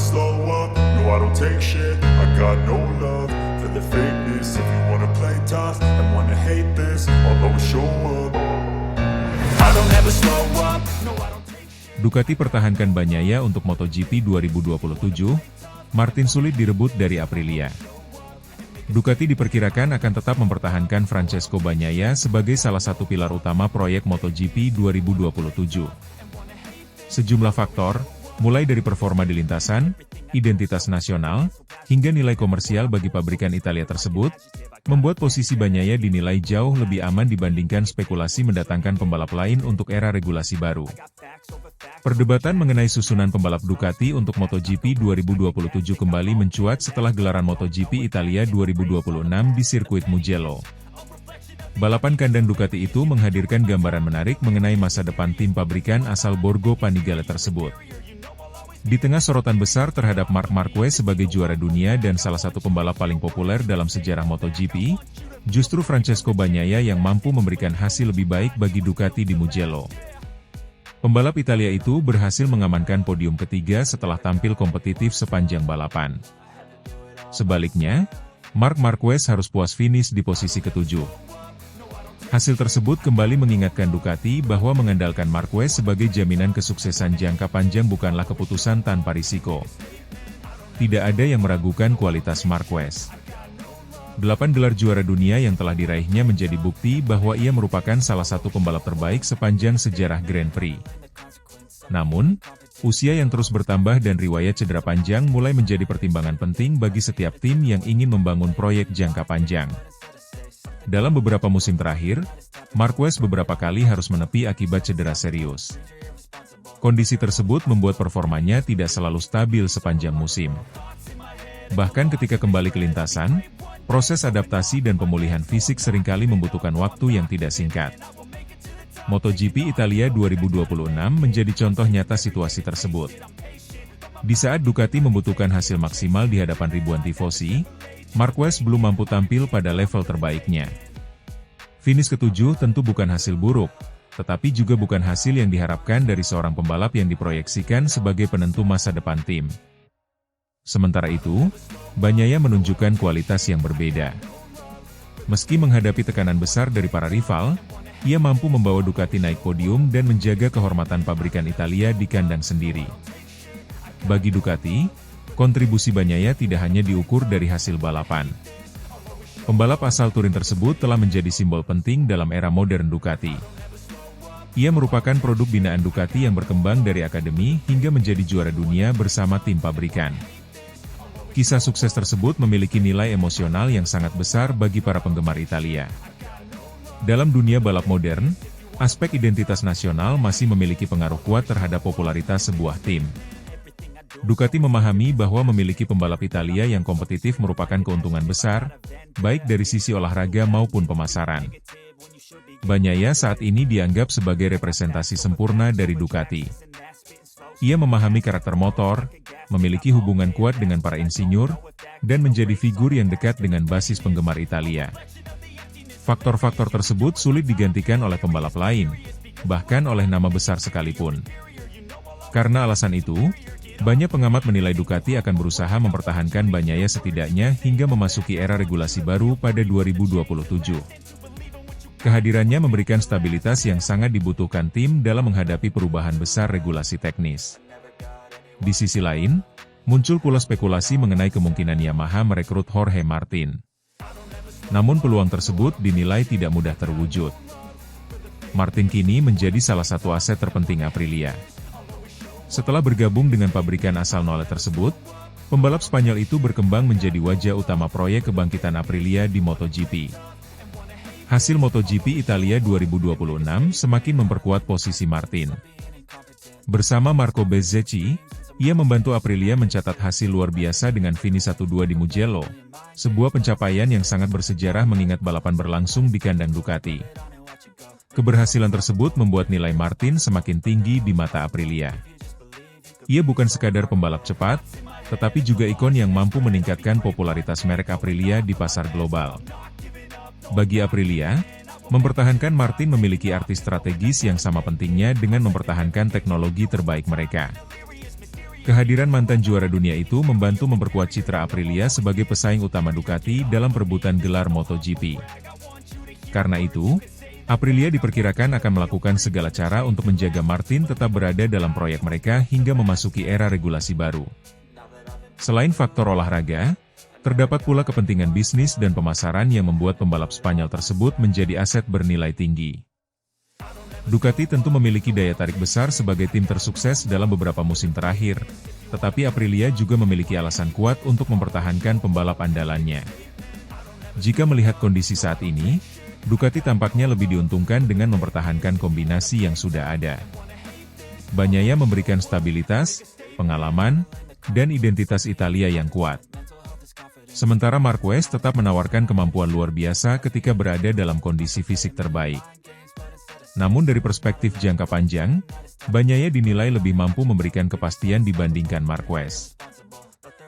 slow up, no I don't take shit. I got no love for the fakeness. If you wanna play tough and wanna hate this, I'll always show up. I don't ever slow up, no I don't take shit. Ducati pertahankan Bagnaia untuk MotoGP 2027, Martin sulit direbut dari Aprilia. Ducati diperkirakan akan tetap mempertahankan Francesco Bagnaia sebagai salah satu pilar utama proyek MotoGP 2027. Sejumlah faktor, mulai dari performa di lintasan, identitas nasional, hingga nilai komersial bagi pabrikan Italia tersebut, membuat posisi Bagnaia dinilai jauh lebih aman dibandingkan spekulasi mendatangkan pembalap lain untuk era regulasi baru. Perdebatan mengenai susunan pembalap Ducati untuk MotoGP 2027 kembali mencuat setelah gelaran MotoGP Italia 2026 di sirkuit Mugello. Balapan kandang Ducati itu menghadirkan gambaran menarik mengenai masa depan tim pabrikan asal Borgo Panigale tersebut. Di tengah sorotan besar terhadap Marc Marquez sebagai juara dunia dan salah satu pembalap paling populer dalam sejarah MotoGP, justru Francesco Bagnaia yang mampu memberikan hasil lebih baik bagi Ducati di Mugello. Pembalap Italia itu berhasil mengamankan podium ketiga setelah tampil kompetitif sepanjang balapan. Sebaliknya, Marc Marquez harus puas finish di posisi ketujuh. Hasil tersebut kembali mengingatkan Ducati bahwa mengandalkan Marquez sebagai jaminan kesuksesan jangka panjang bukanlah keputusan tanpa risiko. Tidak ada yang meragukan kualitas Marquez. 8 gelar juara dunia yang telah diraihnya menjadi bukti bahwa ia merupakan salah satu pembalap terbaik sepanjang sejarah Grand Prix. Namun, usia yang terus bertambah dan riwayat cedera panjang mulai menjadi pertimbangan penting bagi setiap tim yang ingin membangun proyek jangka panjang. Dalam beberapa musim terakhir, Marquez beberapa kali harus menepi akibat cedera serius. Kondisi tersebut membuat performanya tidak selalu stabil sepanjang musim. Bahkan ketika kembali ke lintasan, proses adaptasi dan pemulihan fisik seringkali membutuhkan waktu yang tidak singkat. MotoGP Italia 2026 menjadi contoh nyata situasi tersebut. Di saat Ducati membutuhkan hasil maksimal di hadapan ribuan tifosi, Marquez belum mampu tampil pada level terbaiknya. Finish ketujuh tentu bukan hasil buruk, tetapi juga bukan hasil yang diharapkan dari seorang pembalap yang diproyeksikan sebagai penentu masa depan tim. Sementara itu, Bagnaia menunjukkan kualitas yang berbeda. Meski menghadapi tekanan besar dari para rival, ia mampu membawa Ducati naik podium dan menjaga kehormatan pabrikan Italia di kandang sendiri. Bagi Ducati, kontribusi Bagnaia tidak hanya diukur dari hasil balapan. Pembalap asal Turin tersebut telah menjadi simbol penting dalam era modern Ducati. Ia merupakan produk binaan Ducati yang berkembang dari akademi hingga menjadi juara dunia bersama tim pabrikan. Kisah sukses tersebut memiliki nilai emosional yang sangat besar bagi para penggemar Italia. Dalam dunia balap modern, aspek identitas nasional masih memiliki pengaruh kuat terhadap popularitas sebuah tim. Ducati memahami bahwa memiliki pembalap Italia yang kompetitif merupakan keuntungan besar, baik dari sisi olahraga maupun pemasaran. Bagnaia saat ini dianggap sebagai representasi sempurna dari Ducati. Ia memahami karakter motor, memiliki hubungan kuat dengan para insinyur, dan menjadi figur yang dekat dengan basis penggemar Italia. Faktor-faktor tersebut sulit digantikan oleh pembalap lain, bahkan oleh nama besar sekalipun. Karena alasan itu, banyak pengamat menilai Ducati akan berusaha mempertahankan Bagnaia setidaknya hingga memasuki era regulasi baru pada 2027. Kehadirannya memberikan stabilitas yang sangat dibutuhkan tim dalam menghadapi perubahan besar regulasi teknis. Di sisi lain, muncul pula spekulasi mengenai kemungkinan Yamaha merekrut Jorge Martin. Namun peluang tersebut dinilai tidak mudah terwujud. Martin kini menjadi salah satu aset terpenting Aprilia. Setelah bergabung dengan pabrikan asal Nole tersebut, pembalap Spanyol itu berkembang menjadi wajah utama proyek kebangkitan Aprilia di MotoGP. Hasil MotoGP Italia 2026 semakin memperkuat posisi Martin. Bersama Marco Bezzecchi, ia membantu Aprilia mencatat hasil luar biasa dengan finish 1-2 di Mugello, sebuah pencapaian yang sangat bersejarah mengingat balapan berlangsung di kandang Ducati. Keberhasilan tersebut membuat nilai Martin semakin tinggi di mata Aprilia. Ia bukan sekadar pembalap cepat, tetapi juga ikon yang mampu meningkatkan popularitas merek Aprilia di pasar global. Bagi Aprilia, mempertahankan Martin memiliki arti strategis yang sama pentingnya dengan mempertahankan teknologi terbaik mereka. Kehadiran mantan juara dunia itu membantu memperkuat citra Aprilia sebagai pesaing utama Ducati dalam perebutan gelar MotoGP. Karena itu, Aprilia diperkirakan akan melakukan segala cara untuk menjaga Martin tetap berada dalam proyek mereka hingga memasuki era regulasi baru. Selain faktor olahraga, terdapat pula kepentingan bisnis dan pemasaran yang membuat pembalap Spanyol tersebut menjadi aset bernilai tinggi. Ducati tentu memiliki daya tarik besar sebagai tim tersukses dalam beberapa musim terakhir, tetapi Aprilia juga memiliki alasan kuat untuk mempertahankan pembalap andalannya. Jika melihat kondisi saat ini, Ducati tampaknya lebih diuntungkan dengan mempertahankan kombinasi yang sudah ada. Bagnaia memberikan stabilitas, pengalaman, dan identitas Italia yang kuat. Sementara Marquez tetap menawarkan kemampuan luar biasa ketika berada dalam kondisi fisik terbaik. Namun dari perspektif jangka panjang, Bagnaia dinilai lebih mampu memberikan kepastian dibandingkan Marquez.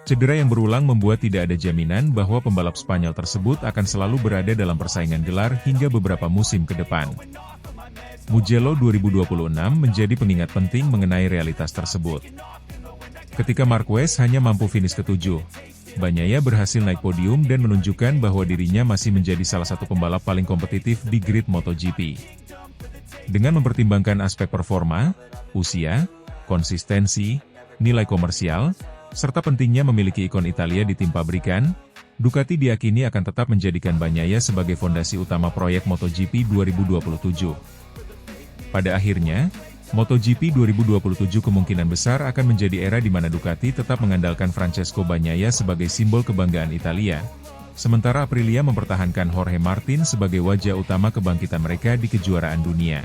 Cedera yang berulang membuat tidak ada jaminan bahwa pembalap Spanyol tersebut akan selalu berada dalam persaingan gelar hingga beberapa musim ke depan. Mugello 2026 menjadi pengingat penting mengenai realitas tersebut. Ketika Marquez hanya mampu finish ke-7, Bagnaia berhasil naik podium dan menunjukkan bahwa dirinya masih menjadi salah satu pembalap paling kompetitif di grid MotoGP. Dengan mempertimbangkan aspek performa, usia, konsistensi, nilai komersial, serta pentingnya memiliki ikon Italia di tim pabrikan, Ducati diyakini akan tetap menjadikan Bagnaia sebagai fondasi utama proyek MotoGP 2027. Pada akhirnya, MotoGP 2027 kemungkinan besar akan menjadi era di mana Ducati tetap mengandalkan Francesco Bagnaia sebagai simbol kebanggaan Italia, sementara Aprilia mempertahankan Jorge Martin sebagai wajah utama kebangkitan mereka di kejuaraan dunia.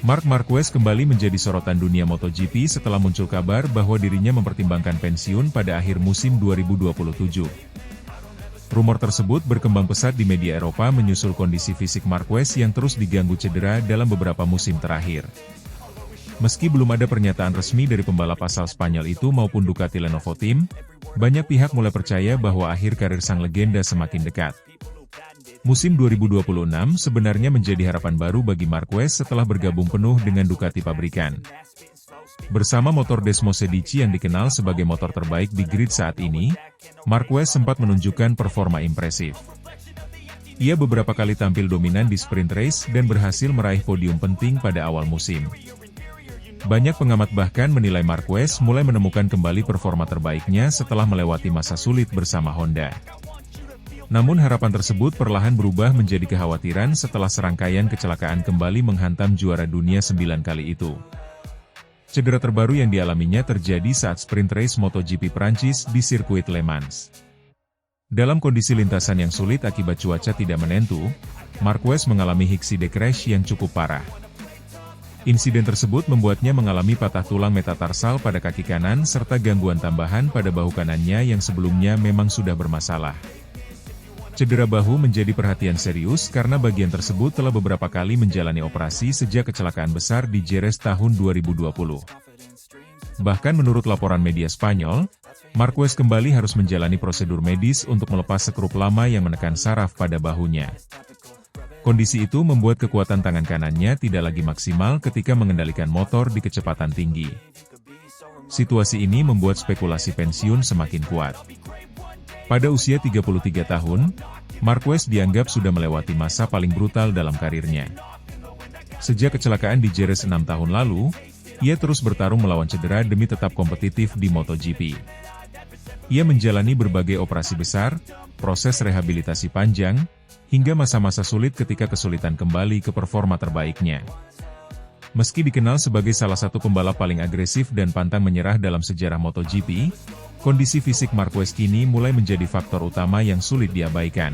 Marc Marquez kembali menjadi sorotan dunia MotoGP setelah muncul kabar bahwa dirinya mempertimbangkan pensiun pada akhir musim 2027. Rumor tersebut berkembang pesat di media Eropa menyusul kondisi fisik Marquez yang terus diganggu cedera dalam beberapa musim terakhir. Meski belum ada pernyataan resmi dari pembalap asal Spanyol itu maupun Ducati Lenovo Team, banyak pihak mulai percaya bahwa akhir karir sang legenda semakin dekat. Musim 2026 sebenarnya menjadi harapan baru bagi Marquez setelah bergabung penuh dengan Ducati pabrikan. Bersama motor Desmosedici yang dikenal sebagai motor terbaik di grid saat ini, Marquez sempat menunjukkan performa impresif. Ia beberapa kali tampil dominan di sprint race dan berhasil meraih podium penting pada awal musim. Banyak pengamat bahkan menilai Marquez mulai menemukan kembali performa terbaiknya setelah melewati masa sulit bersama Honda. Namun harapan tersebut perlahan berubah menjadi kekhawatiran setelah serangkaian kecelakaan kembali menghantam juara dunia 9 kali itu. Cedera terbaru yang dialaminya terjadi saat sprint race MotoGP Prancis di sirkuit Le Mans. Dalam kondisi lintasan yang sulit akibat cuaca tidak menentu, Marquez mengalami hixide crash yang cukup parah. Insiden tersebut membuatnya mengalami patah tulang metatarsal pada kaki kanan serta gangguan tambahan pada bahu kanannya yang sebelumnya memang sudah bermasalah. Cedera bahu menjadi perhatian serius karena bagian tersebut telah beberapa kali menjalani operasi sejak kecelakaan besar di Jerez tahun 2020. Bahkan menurut laporan media Spanyol, Marquez kembali harus menjalani prosedur medis untuk melepas sekrup lama yang menekan saraf pada bahunya. Kondisi itu membuat kekuatan tangan kanannya tidak lagi maksimal ketika mengendalikan motor di kecepatan tinggi. Situasi ini membuat spekulasi pensiun semakin kuat. Pada usia 33 tahun, Marquez dianggap sudah melewati masa paling brutal dalam karirnya. Sejak kecelakaan di Jerez 6 tahun lalu, ia terus bertarung melawan cedera demi tetap kompetitif di MotoGP. Ia menjalani berbagai operasi besar, proses rehabilitasi panjang, hingga masa-masa sulit ketika kesulitan kembali ke performa terbaiknya. Meski dikenal sebagai salah satu pembalap paling agresif dan pantang menyerah dalam sejarah MotoGP, kondisi fisik Marquez kini mulai menjadi faktor utama yang sulit diabaikan.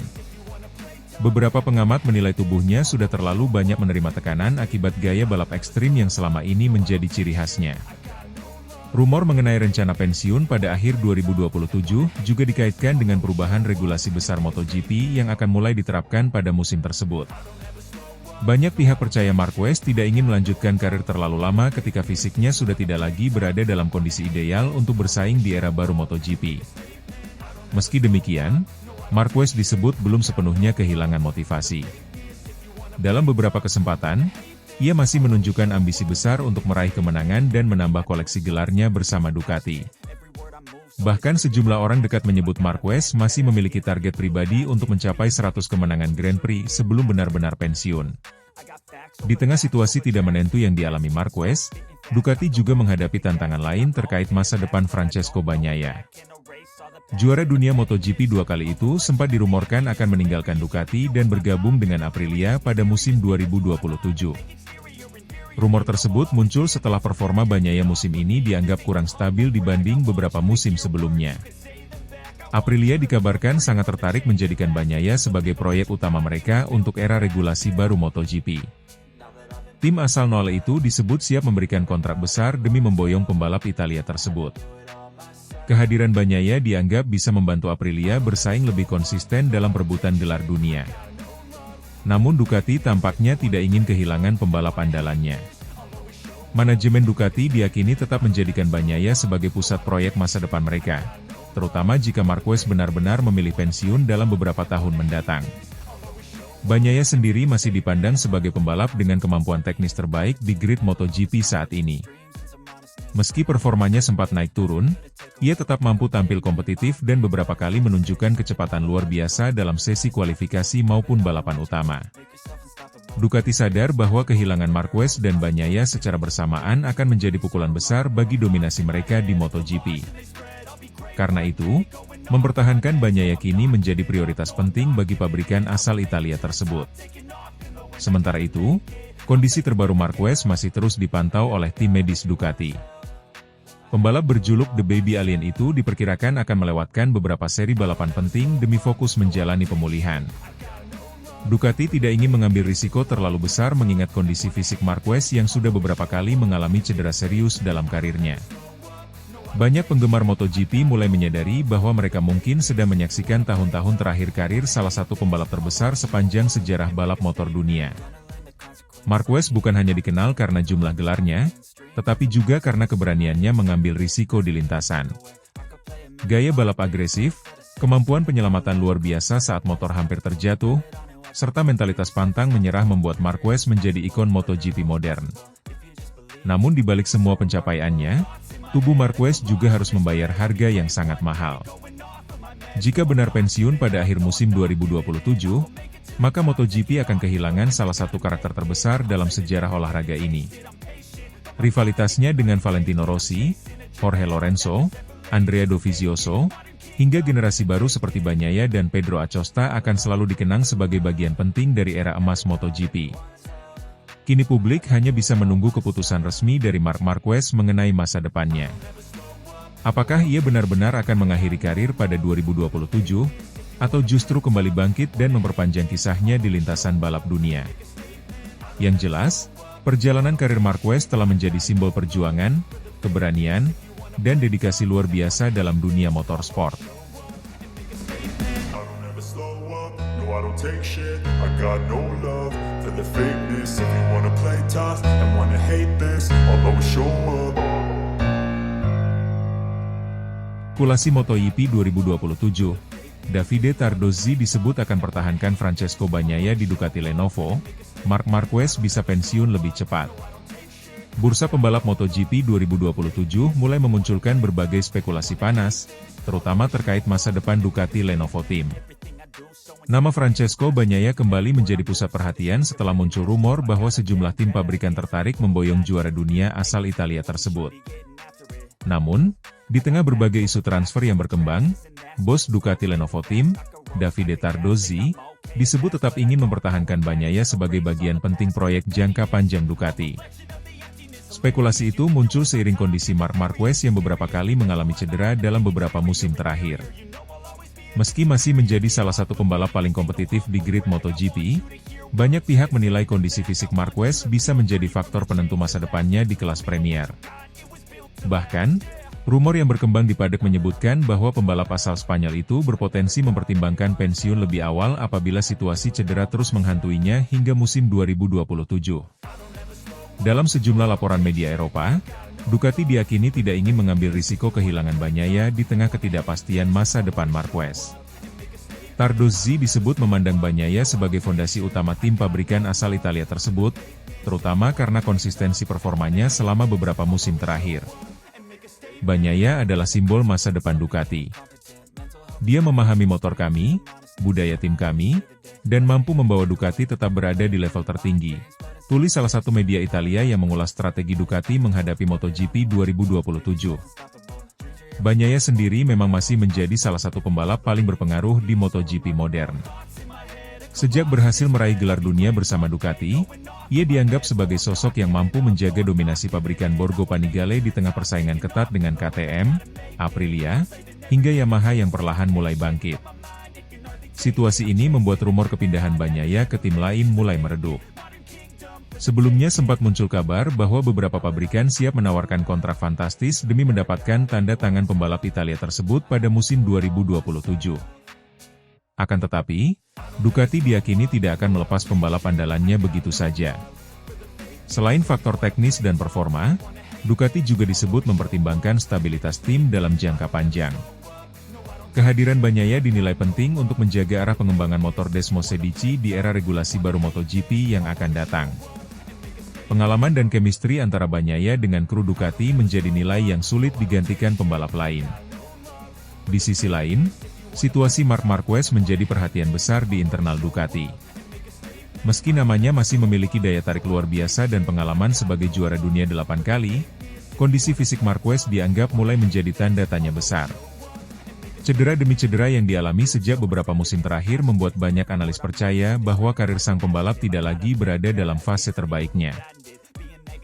Beberapa pengamat menilai tubuhnya sudah terlalu banyak menerima tekanan akibat gaya balap ekstrim yang selama ini menjadi ciri khasnya. Rumor mengenai rencana pensiun pada akhir 2027 juga dikaitkan dengan perubahan regulasi besar MotoGP yang akan mulai diterapkan pada musim tersebut. Banyak pihak percaya Marquez tidak ingin melanjutkan karir terlalu lama ketika fisiknya sudah tidak lagi berada dalam kondisi ideal untuk bersaing di era baru MotoGP. Meski demikian, Marquez disebut belum sepenuhnya kehilangan motivasi. Dalam beberapa kesempatan, ia masih menunjukkan ambisi besar untuk meraih kemenangan dan menambah koleksi gelarnya bersama Ducati. Bahkan sejumlah orang dekat menyebut Marquez masih memiliki target pribadi untuk mencapai 100 kemenangan Grand Prix sebelum benar-benar pensiun. Di tengah situasi tidak menentu yang dialami Marquez, Ducati juga menghadapi tantangan lain terkait masa depan Francesco Bagnaia. Juara dunia MotoGP 2 kali itu sempat dirumorkan akan meninggalkan Ducati dan bergabung dengan Aprilia pada musim 2027. Rumor tersebut muncul setelah performa Bagnaia musim ini dianggap kurang stabil dibanding beberapa musim sebelumnya. Aprilia dikabarkan sangat tertarik menjadikan Bagnaia sebagai proyek utama mereka untuk era regulasi baru MotoGP. Tim asal Nole itu disebut siap memberikan kontrak besar demi memboyong pembalap Italia tersebut. Kehadiran Bagnaia dianggap bisa membantu Aprilia bersaing lebih konsisten dalam perebutan gelar dunia. Namun Ducati tampaknya tidak ingin kehilangan pembalap andalannya. Manajemen Ducati diyakini tetap menjadikan Bagnaia sebagai pusat proyek masa depan mereka, terutama jika Marquez benar-benar memilih pensiun dalam beberapa tahun mendatang. Bagnaia sendiri masih dipandang sebagai pembalap dengan kemampuan teknis terbaik di grid MotoGP saat ini. Meski performanya sempat naik turun, ia tetap mampu tampil kompetitif dan beberapa kali menunjukkan kecepatan luar biasa dalam sesi kualifikasi maupun balapan utama. Ducati sadar bahwa kehilangan Marquez dan Bagnaia secara bersamaan akan menjadi pukulan besar bagi dominasi mereka di MotoGP. Karena itu, mempertahankan Bagnaia kini menjadi prioritas penting bagi pabrikan asal Italia tersebut. Sementara itu, kondisi terbaru Marquez masih terus dipantau oleh tim medis Ducati. Pembalap berjuluk The Baby Alien itu diperkirakan akan melewatkan beberapa seri balapan penting demi fokus menjalani pemulihan. Ducati tidak ingin mengambil risiko terlalu besar mengingat kondisi fisik Marquez yang sudah beberapa kali mengalami cedera serius dalam karirnya. Banyak penggemar MotoGP mulai menyadari bahwa mereka mungkin sedang menyaksikan tahun-tahun terakhir karir salah satu pembalap terbesar sepanjang sejarah balap motor dunia. Marquez bukan hanya dikenal karena jumlah gelarnya, tetapi juga karena keberaniannya mengambil risiko di lintasan. Gaya balap agresif, kemampuan penyelamatan luar biasa saat motor hampir terjatuh, serta mentalitas pantang menyerah membuat Marquez menjadi ikon MotoGP modern. Namun di balik semua pencapaiannya, tubuh Marquez juga harus membayar harga yang sangat mahal. Jika benar pensiun pada akhir musim 2027, maka MotoGP akan kehilangan salah satu karakter terbesar dalam sejarah olahraga ini. Rivalitasnya dengan Valentino Rossi, Jorge Lorenzo, Andrea Dovizioso, hingga generasi baru seperti Bagnaia dan Pedro Acosta akan selalu dikenang sebagai bagian penting dari era emas MotoGP. Kini publik hanya bisa menunggu keputusan resmi dari Marc Marquez mengenai masa depannya. Apakah ia benar-benar akan mengakhiri karir pada 2027, atau justru kembali bangkit dan memperpanjang kisahnya di lintasan balap dunia? Yang jelas, perjalanan karir Marquez telah menjadi simbol perjuangan, keberanian, dan dedikasi luar biasa dalam dunia motorsport. Kulasi MotoGP 2027, Davide Tardozzi disebut akan pertahankan Francesco Bagnaia di Ducati Lenovo, Marc Marquez bisa pensiun lebih cepat. Bursa pembalap MotoGP 2027 mulai memunculkan berbagai spekulasi panas, terutama terkait masa depan Ducati Lenovo Team. Nama Francesco Bagnaia kembali menjadi pusat perhatian setelah muncul rumor bahwa sejumlah tim pabrikan tertarik memboyong juara dunia asal Italia tersebut. Namun, di tengah berbagai isu transfer yang berkembang, bos Ducati Lenovo Team, Davide Tardozzi, disebut tetap ingin mempertahankan Bagnaia sebagai bagian penting proyek jangka panjang Ducati. Spekulasi itu muncul seiring kondisi Marc Marquez yang beberapa kali mengalami cedera dalam beberapa musim terakhir. Meski masih menjadi salah satu pembalap paling kompetitif di grid MotoGP, banyak pihak menilai kondisi fisik Marquez bisa menjadi faktor penentu masa depannya di kelas Premier. Bahkan, Rumor yang berkembang di Paddock menyebutkan bahwa pembalap asal Spanyol itu berpotensi mempertimbangkan pensiun lebih awal apabila situasi cedera terus menghantuinya hingga musim 2027. Dalam sejumlah laporan media Eropa, Ducati diyakini tidak ingin mengambil risiko kehilangan Bagnaia di tengah ketidakpastian masa depan Marquez. Tardozzi disebut memandang Bagnaia sebagai fondasi utama tim pabrikan asal Italia tersebut, terutama karena konsistensi performanya selama beberapa musim terakhir. Bagnaia adalah simbol masa depan Ducati. Dia memahami motor kami, budaya tim kami, dan mampu membawa Ducati tetap berada di level tertinggi, tulis salah satu media Italia yang mengulas strategi Ducati menghadapi MotoGP 2027. Bagnaia sendiri memang masih menjadi salah satu pembalap paling berpengaruh di MotoGP modern. Sejak berhasil meraih gelar dunia bersama Ducati, ia dianggap sebagai sosok yang mampu menjaga dominasi pabrikan Borgo Panigale di tengah persaingan ketat dengan KTM, Aprilia, hingga Yamaha yang perlahan mulai bangkit. Situasi ini membuat rumor kepindahan Bagnaia ke tim lain mulai meredup. Sebelumnya sempat muncul kabar bahwa beberapa pabrikan siap menawarkan kontrak fantastis demi mendapatkan tanda tangan pembalap Italia tersebut pada musim 2027. Akan tetapi, Ducati diyakini tidak akan melepas pembalap andalannya begitu saja. Selain faktor teknis dan performa, Ducati juga disebut mempertimbangkan stabilitas tim dalam jangka panjang. Kehadiran Bagnaia dinilai penting untuk menjaga arah pengembangan motor Desmo Sedici di era regulasi baru MotoGP yang akan datang. Pengalaman dan chemistry antara Bagnaia dengan kru Ducati menjadi nilai yang sulit digantikan pembalap lain. Di sisi lain, situasi Marc Marquez menjadi perhatian besar di internal Ducati. Meski namanya masih memiliki daya tarik luar biasa dan pengalaman sebagai juara dunia 8 kali, kondisi fisik Marquez dianggap mulai menjadi tanda tanya besar. Cedera demi cedera yang dialami sejak beberapa musim terakhir membuat banyak analis percaya bahwa karir sang pembalap tidak lagi berada dalam fase terbaiknya.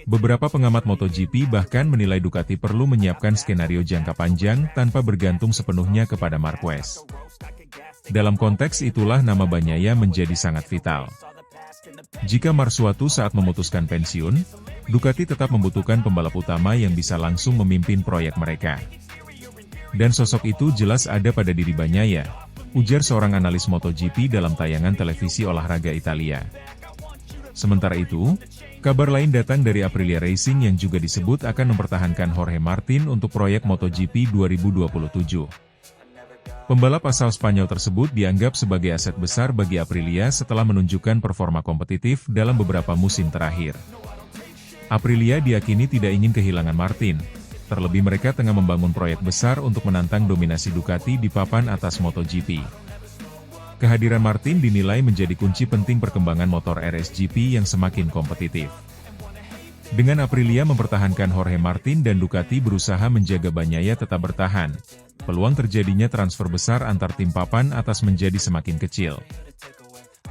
Beberapa pengamat MotoGP bahkan menilai Ducati perlu menyiapkan skenario jangka panjang tanpa bergantung sepenuhnya kepada Marquez. Dalam konteks itulah nama Bagnaia menjadi sangat vital. Jika Marc suatu saat memutuskan pensiun, Ducati tetap membutuhkan pembalap utama yang bisa langsung memimpin proyek mereka. Dan sosok itu jelas ada pada diri Bagnaia, ujar seorang analis MotoGP dalam tayangan televisi olahraga Italia. Sementara itu, kabar lain datang dari Aprilia Racing yang juga disebut akan mempertahankan Jorge Martin untuk proyek MotoGP 2027. Pembalap asal Spanyol tersebut dianggap sebagai aset besar bagi Aprilia setelah menunjukkan performa kompetitif dalam beberapa musim terakhir. Aprilia diyakini tidak ingin kehilangan Martin, terlebih mereka tengah membangun proyek besar untuk menantang dominasi Ducati di papan atas MotoGP. Kehadiran Martin dinilai menjadi kunci penting perkembangan motor RSGP yang semakin kompetitif. Dengan Aprilia mempertahankan Jorge Martin dan Ducati berusaha menjaga Bagnaia tetap bertahan, peluang terjadinya transfer besar antar tim papan atas menjadi semakin kecil.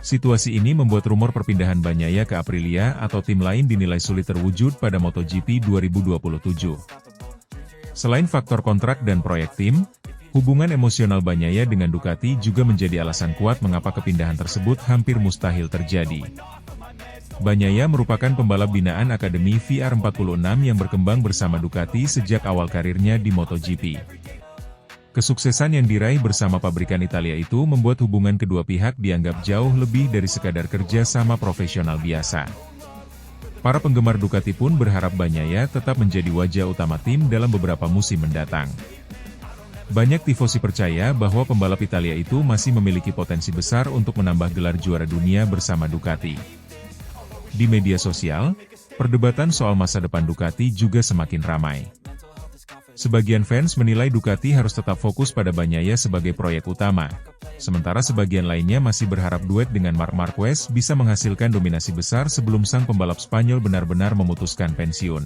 Situasi ini membuat rumor perpindahan Bagnaia ke Aprilia atau tim lain dinilai sulit terwujud pada MotoGP 2027. Selain faktor kontrak dan proyek tim, hubungan emosional Bagnaia dengan Ducati juga menjadi alasan kuat mengapa kepindahan tersebut hampir mustahil terjadi. Bagnaia merupakan pembalap binaan Akademi VR46 yang berkembang bersama Ducati sejak awal karirnya di MotoGP. Kesuksesan yang diraih bersama pabrikan Italia itu membuat hubungan kedua pihak dianggap jauh lebih dari sekadar kerja sama profesional biasa. Para penggemar Ducati pun berharap Bagnaia tetap menjadi wajah utama tim dalam beberapa musim mendatang. Banyak tifosi percaya bahwa pembalap Italia itu masih memiliki potensi besar untuk menambah gelar juara dunia bersama Ducati. Di media sosial, perdebatan soal masa depan Ducati juga semakin ramai. Sebagian fans menilai Ducati harus tetap fokus pada Bagnaia sebagai proyek utama, sementara sebagian lainnya masih berharap duet dengan Marc Marquez bisa menghasilkan dominasi besar sebelum sang pembalap Spanyol benar-benar memutuskan pensiun.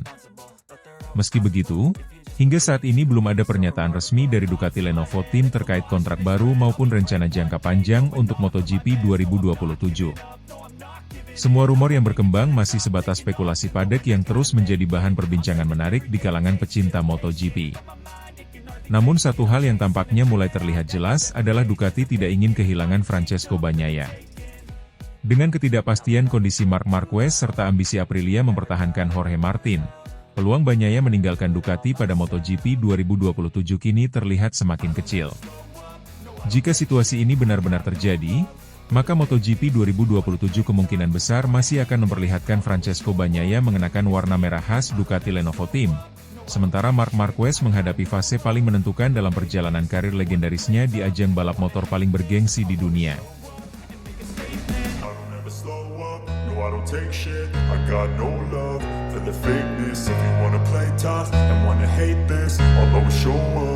Meski begitu, hingga saat ini belum ada pernyataan resmi dari Ducati Lenovo Team terkait kontrak baru maupun rencana jangka panjang untuk MotoGP 2027. Semua rumor yang berkembang masih sebatas spekulasi Paddock yang terus menjadi bahan perbincangan menarik di kalangan pecinta MotoGP. Namun satu hal yang tampaknya mulai terlihat jelas adalah Ducati tidak ingin kehilangan Francesco Bagnaia. Dengan ketidakpastian kondisi Marc Marquez serta ambisi Aprilia mempertahankan Jorge Martin, peluang Bagnaia meninggalkan Ducati pada MotoGP 2027 kini terlihat semakin kecil. Jika situasi ini benar-benar terjadi, maka MotoGP 2027 kemungkinan besar masih akan memperlihatkan Francesco Bagnaia mengenakan warna merah khas Ducati Lenovo Team. Sementara Marc Marquez menghadapi fase paling menentukan dalam perjalanan karir legendarisnya di ajang balap motor paling bergengsi di dunia. I don't take shit, I got no love for the fakeness. If you wanna play tough and wanna hate this, I'll always show up.